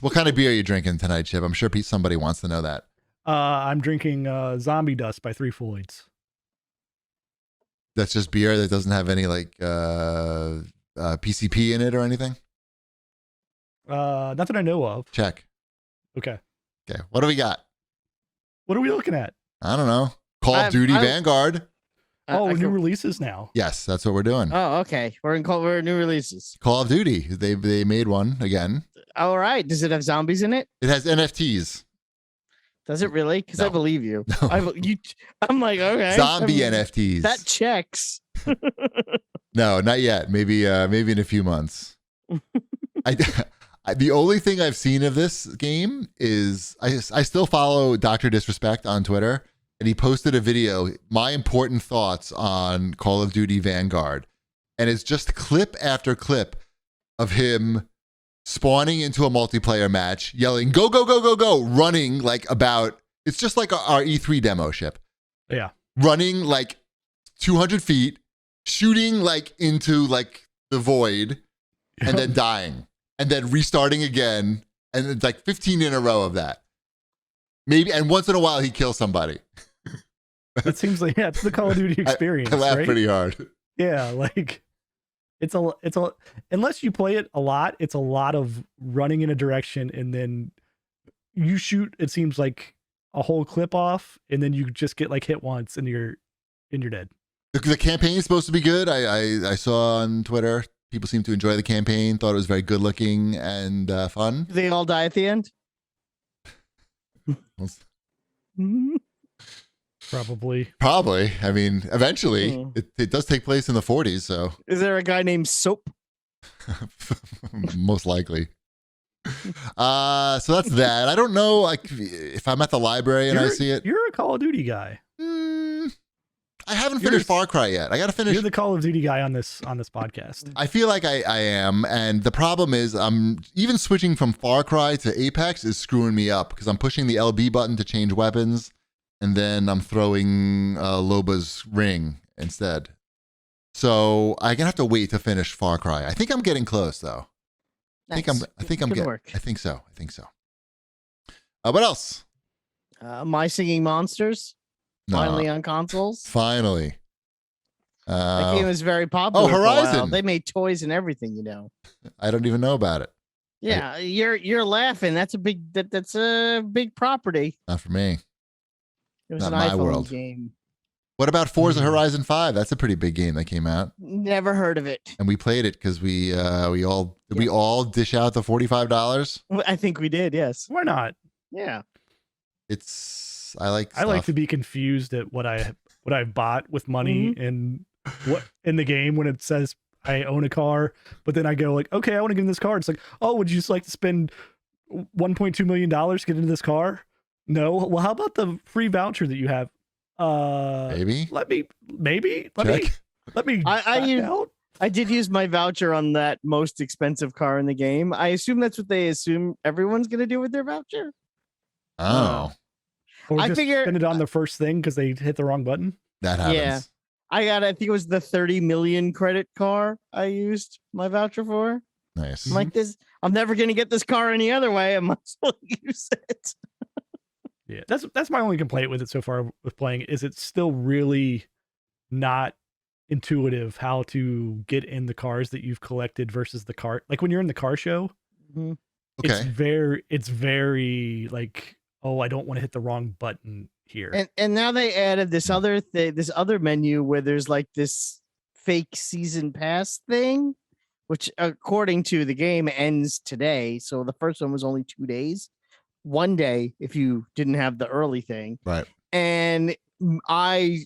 What kind of beer are you drinking tonight, Chip? I'm sure somebody wants to know that. I'm drinking Zombie Dust by Three Floyds. That's just beer that doesn't have any like PCP in it or anything? Not that I know of. Check. Okay. Okay. What do we got? What are we looking at? I don't know. Call of Duty Vanguard. New releases now. Yes, that's what we're doing. Oh, okay. We're new releases. Call of Duty. They made one again. All right. Does it have zombies in it? It has NFTs. Does it really? Because No. I believe you. No. I'm like, okay. Zombie NFTs. That checks. No, not yet. Maybe in a few months. The only thing I've seen of this game is I still follow Dr. Disrespect on Twitter, and he posted a video, my important thoughts on Call of Duty Vanguard. And it's just clip after clip of him spawning into a multiplayer match, yelling, go, go, go, go, go, running like about, it's just like our E3 demo ship. Yeah. Running like 200 feet, shooting like into like the void, and then dying. And then restarting again, and it's like 15 in a row of that. Maybe, and once in a while he kills somebody. It seems like it's the Call of Duty experience. I laugh right? pretty hard. Yeah, like it's a unless you play it a lot, it's a lot of running in a direction and then you shoot. It seems like a whole clip off, and then you just get like hit once, and you're dead. The campaign is supposed to be good. I saw on Twitter. People seem to enjoy the campaign, thought it was very good looking and fun. Do they all die at the end? Probably. I mean, eventually. It does take place in the 40s, so. Is there a guy named Soap? Most likely. So that's that. I don't know like if I'm at the library and I see it. You're a Call of Duty guy. I haven't finished Far Cry yet. I got to finish. You're the Call of Duty guy on this podcast. I feel like I am, and the problem is I'm even switching from Far Cry to Apex is screwing me up because I'm pushing the LB button to change weapons, and then I'm throwing Loba's ring instead. So I'm gonna have to wait to finish Far Cry. I think I'm getting close though. Nice. I think I'm Good getting. work. I think so. What else? My Singing Monsters. No. Finally on consoles. Finally. That game was very popular. Oh, for a while. Horizon. They made toys and everything, you know. I don't even know about it. Yeah, you're laughing. That's a big property. Not for me. It was Not an my iPhone world. game. What about Forza Horizon 5? That's a pretty big game that came out. Never heard of it. And we played it because we all dish out the $45. I think we did. Yes. Why not? Yeah. I like to be confused at what I've bought with money and what in the game when it says I own a car, but then I go like, okay, I want to get in this car. It's like, oh, would you just like to spend $1.2 million to get into this car? No. Well, how about the free voucher that you have? Maybe. Let me. I did use my voucher on that most expensive car in the game. I assume that's what they assume everyone's going to do with their voucher. Oh. Or I just figure spend it on the first thing because they hit the wrong button. That happens. Yeah. I think it was the 30 million credit car I used my voucher for. Nice. I'm like this. I'm never going to get this car any other way. I might as well use it. Yeah, that's my only complaint with it so far with playing it, is it's still really not intuitive how to get in the cars that you've collected versus the car. Like when you're in the car show, Okay. it's very like, oh, I don't want to hit the wrong button here. And now they added this other thing, this other menu where there's like this fake season pass thing, which according to the game ends today. So the first one was only 2 days. 1 day if you didn't have the early thing. Right. And I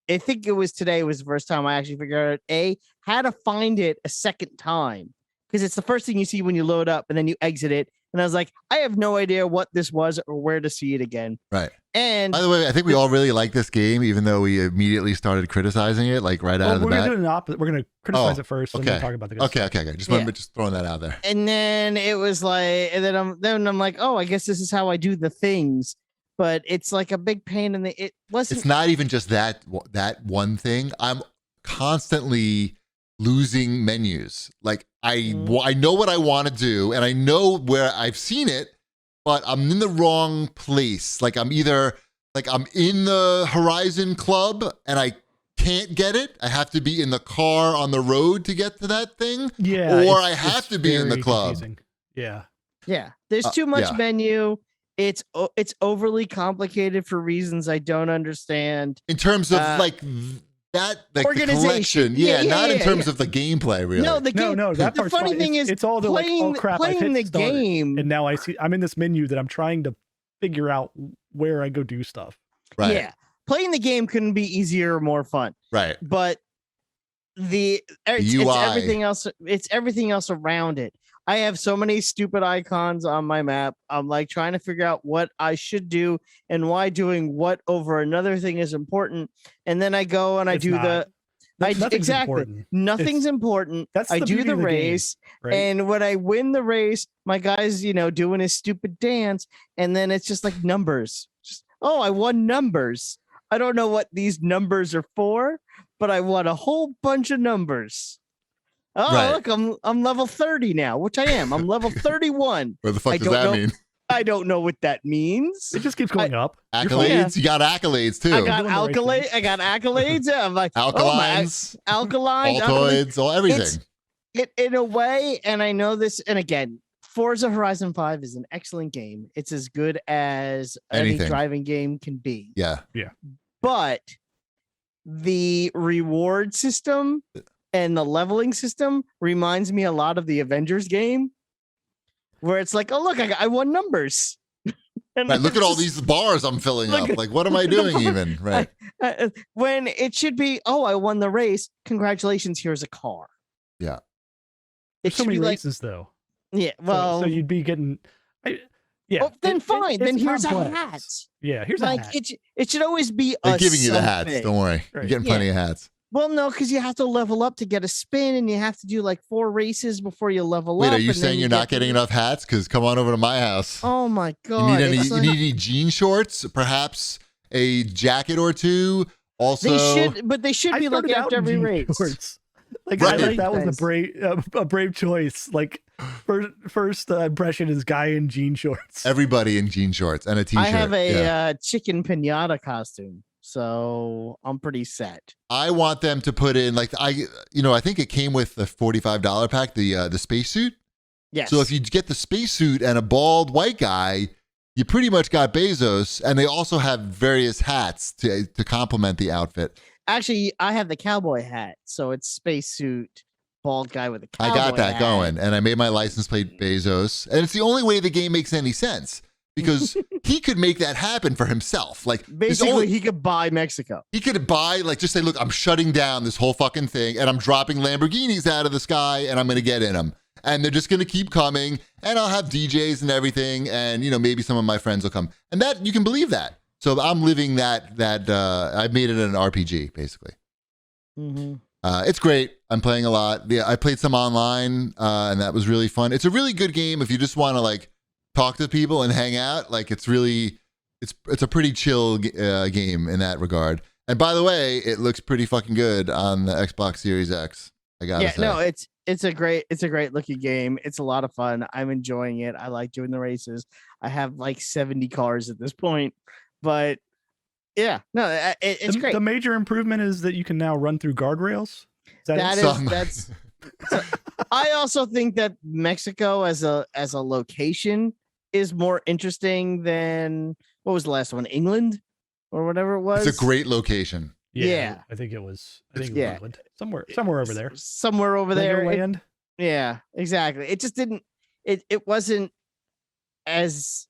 think it was today was the first time I actually figured out how to find it a second time, because it's the first thing you see when you load up and then you exit it. And I was like, I have no idea what this was or where to see it again. Right. And by the way, I think we all really like this game, even though we immediately started criticizing it, like right out of the bat. We're going to criticize it first, and then talk about the good stuff. Okay. Just throwing that out there. And then it was like, and then I'm like, oh, I guess this is how I do the things. But it's like a big pain in the. It wasn't. It's not even just that one thing. I'm constantly losing menus. Like I know what I want to do, and I know where I've seen it, but I'm in the wrong place. Like I'm either like I'm in the Horizon Club and I can't get it. I have to be in the car on the road to get to that thing. Yeah. Or I have to be in the very club. confusing. Yeah. Yeah. There's too much menu. It's overly complicated for reasons I don't understand. In terms of like that, like organization. the collection. Yeah, not in terms of the gameplay, really. No, the game. No, that the part's funny fine. thing it's is, all the like, oh crap, I've playing hit the start, game, and now I'm in this menu that I'm trying to figure out where I go do stuff. Right. Yeah, playing the game couldn't be easier or more fun. Right. But it's everything else. It's everything else around it. I have so many stupid icons on my map. I'm like trying to figure out what I should do and why doing what over another thing is important. And then I go and I do Nothing's important. Nothing's important. I do the race, right? And when I win the race, my guy's doing his stupid dance, and then it's just like numbers. Just I won numbers. I don't know what these numbers are for, but I won a whole bunch of numbers. Oh, right. Look, I'm level 30 now, which I am. I'm level 31. What the fuck does that mean? I don't know what that means. It just keeps going up. Accolades? You got accolades too. I got accolades. Yeah, I'm like alkalines, alkalines, altoids, all everything. In a way, and I know this. And again, Forza Horizon 5 is an excellent game. It's as good as any driving game can be. Yeah. But the reward system and the leveling system reminds me a lot of the Avengers game, where it's like, oh look, I won numbers. And right, look at all these bars I'm filling up. Like, what am I doing even? Right. When it should be, I won the race. Congratulations, here's a car. Yeah. There's so many races though. Yeah. Well, so you'd be getting. Yeah. Well, then fine. Then here's complex. A hat. Yeah. Here's a hat. It should always be. They're giving you the hats. Don't worry. Right. You're getting plenty of hats. Well, no, because you have to level up to get a spin, and you have to do like 4 races before you level up. Wait, are you saying you're not getting enough hats? Because come on over to my house. Oh my god! You need any jean shorts? Perhaps a jacket or two. Also, they should be looking after every race. Shorts. Like right. I think that was a brave choice. Like first impression is guy in jean shorts. Everybody in jean shorts and a t-shirt. I have a chicken pinata costume. So I'm pretty set. I want them to put in I think it came with the $45 pack, the spacesuit. Yes. So if you get the spacesuit and a bald white guy, you pretty much got Bezos, and they also have various hats to complement the outfit. Actually, I have the cowboy hat, so it's spacesuit, bald guy with a cowboy hat. I got that going, and I made my license plate Bezos, and it's the only way the game makes any sense. Because he could make that happen for himself. Like basically, he could buy Mexico. He could buy, just say, look, I'm shutting down this whole fucking thing, and I'm dropping Lamborghinis out of the sky, and I'm going to get in them. And they're just going to keep coming, and I'll have DJs and everything, and maybe some of my friends will come. And that, you can believe that. So I'm living that I've made it an RPG, basically. Mm-hmm. It's great. I'm playing a lot. Yeah, I played some online, and that was really fun. It's a really good game if you just want to, talk to people and hang out. It's a pretty chill game in that regard. And by the way, it looks pretty fucking good on the Xbox Series X. I gotta say. No, it's a great looking game. It's a lot of fun. I'm enjoying it. I like doing the races. I have 70 cars at this point, but yeah, no, it's great. The major improvement is that you can now run through guardrails. That's. I also think that Mexico as a location is more interesting than what was the last one? England or whatever it was. It's a great location. Yeah. I think it was England. Somewhere over there. Somewhere over there. Land. Yeah, exactly. It just didn't. It wasn't as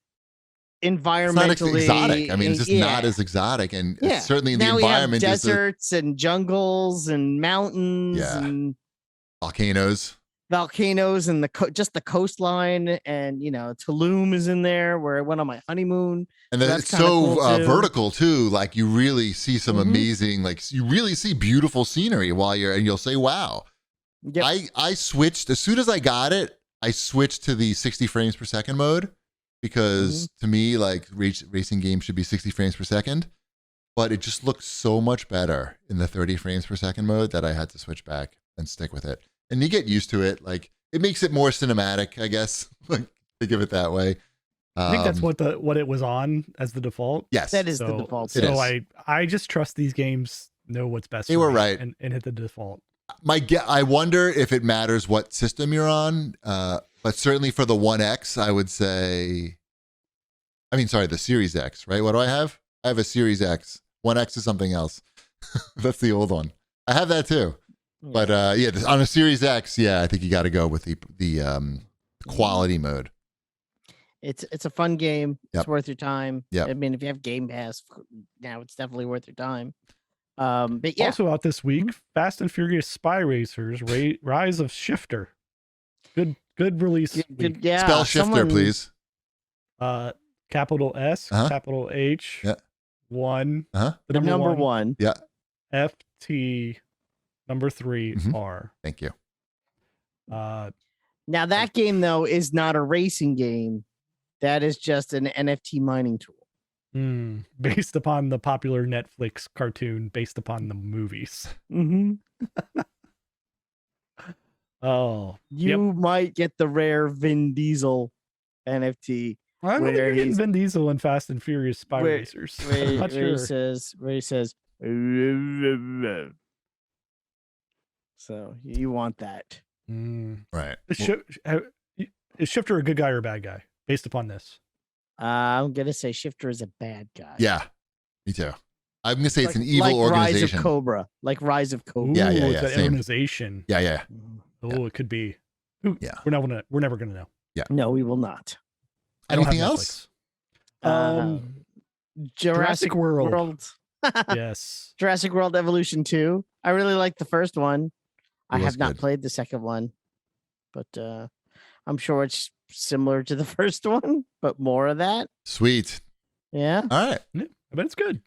environmentally it's not exotic. I mean, it's just not as exotic, and certainly in now the environment, we have deserts and jungles and mountains and volcanoes and just the coastline, and Tulum is in there where I went on my honeymoon. And then it's so cool vertical too. You really see some amazing, you really see beautiful scenery while you'll say, wow. Yep. I switched as soon as I got it. I switched to the 60 frames per second mode because to me, racing games should be 60 frames per second. But it just looked so much better in the 30 frames per second mode that I had to switch back. and stick with it. And you get used to it. Like it makes it more cinematic, I guess. Like to give it that way. I think that's what it was on as the default. Yes, That is the default. So I just trust these games know what's best. They were right and hit the default. I wonder if it matters what system you're on, but certainly for the 1X, I would say. I mean, sorry, the Series X, right? What do I have? I have a Series X. 1X is something else. That's the old one. I have that too. But on a Series X, I think you got to go with the quality mode. It's a fun game. Yep. It's worth your time. Yep. I mean, if you have Game Pass now, it's definitely worth your time. But yeah, Also out this week, Fast and Furious Spy Racers: Rise of Shifter. Good release. Good, yeah. Spell Shifter, please. Capital S, capital H, 1, the number one. Yeah. FT number 3 R. Thank you. Now that game though is not a racing game. That is just an NFT mining tool. Based upon the popular Netflix cartoon, based upon the movies. Oh, you might get the rare Vin Diesel NFT. I don't think you're getting Vin Diesel in Fast and Furious Spy Racers. Where he says, so you want that. Right. Is Shifter a good guy or a bad guy based upon this? I'm going to say Shifter is a bad guy. Yeah, me too. I'm going to say it's an evil organization. Rise of Cobra. Like Rise of Cobra. Ooh, yeah. It's an organization. Yeah. Oh, it could be. Yeah. We're never gonna know. Yeah. No, we will not. Anything else? Jurassic World. Yes. Jurassic World Evolution 2. I really like the first one. I have not good. played the second one, but I'm sure it's similar to the first one, but more of that. Sweet. Yeah. All right. Yeah, I bet it's good.